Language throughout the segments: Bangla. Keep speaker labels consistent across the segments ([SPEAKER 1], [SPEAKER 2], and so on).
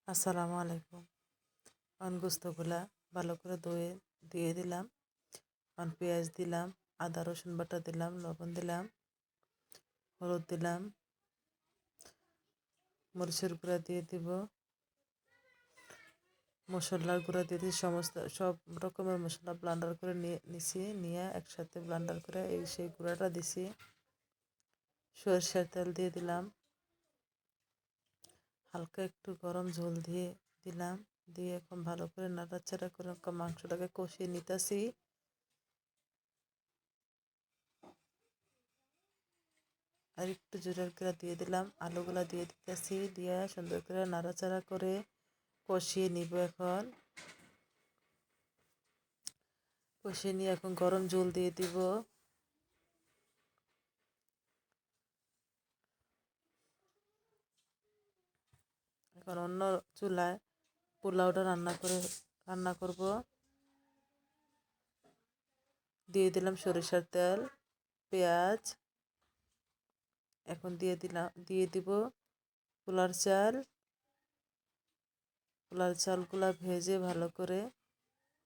[SPEAKER 1] আসসালামু আলাইকুম। গোস্তগুলা ভালো করে ধুয়ে দিয়ে দিলাম। পেঁয়াজ দিলাম, আদা রসুন বাটা দিলাম, লবণ দিলাম, হলুদ দিলাম, মরিচের গুঁড়া দিয়ে দিব, মশলার গুঁড়া দিয়ে দিই। সব রকমের মশলা ব্লান্ডার করে নিয়ে একসাথে ব্লান্ডার করে সেই গুঁড়াটা দিছি। সরিষার তেল দিয়ে দিলাম, হালকা একটু গরম ঝোল দিয়ে দিলাম। দিয়ে এখন ভালো করে নাড়াচাড়া করে মাংসটাকে কষিয়ে নিতেছি। আর একটু জিরার গুঁড়া দিয়ে দিলাম, আলুগুলা দিয়ে দিতেছি। দিয়ে সুন্দর করে নাড়াচাড়া করে কষিয়ে নিব। কষিয়ে নিয়ে এখন গরম জল দিয়ে দিব। এখন অন্য চুলায় পোলাওটা রান্না করব। দিয়ে দিলাম সরিষার তেল, পেঁয়াজ। এখন দিয়ে দিব পোলার চালগুলা ভেজে ভালো করে।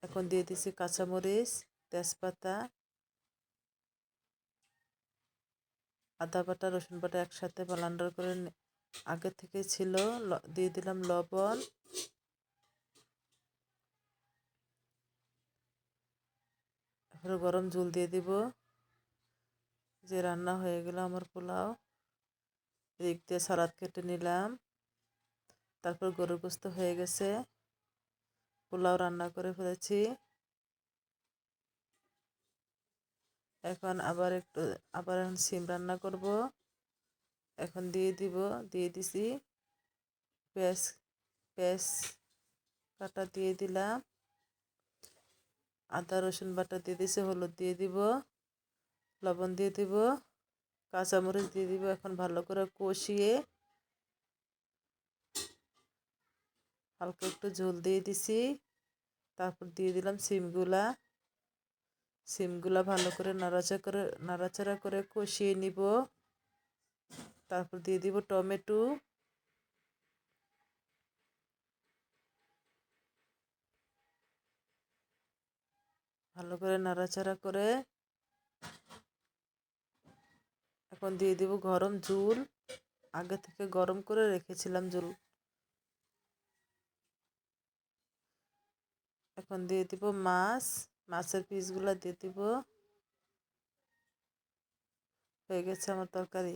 [SPEAKER 1] এখন দিয়ে দিছি কাঁচামরিচ, তেজপাতা, আদা বাটা, রসুন বাটা একসাথে ব্লেন্ডার করে আগে থেকে ছিল। দিয়ে দিলাম লবণ। এরপরে গরম জল দিয়ে দিব। যে রান্না হয়ে গেল আমার পোলাও। এদিক দিয়ে সালাদ কেটে নিলাম। তারপর গরুর গোস্ত হয়ে গেছে। পোলাও রান্না করে ফেলেছি। এখন আবার সিম রান্না করব। এখন দিয়ে দিছি পেঁয়াজ পেঁয়াজ কাটা দিয়ে দিলাম, আদা রসুন বাটা দিয়ে দিছি, হলুদ দিয়ে দিব, লবণ দিয়ে দিব, কাঁচামরিচ দিয়ে দিব। এখন ভালো করে কষিয়ে হালকা একটু ঝোল দিয়ে দিছি। তারপর দিয়ে দিলাম সিমগুলা ভালো করে নাড়াচাড়া করে কষিয়ে নিব। তারপর দিয়ে দিব টমেটো। ভালো করে নাড়াচাড়া করে এখন দিয়ে দিব গরম জল। আগে থেকে গরম করে রেখেছিলাম জল। এখন দিয়ে দিব মাছের পিসগুলো দিয়ে দিব। হয়ে গেছে আমার তরকারি।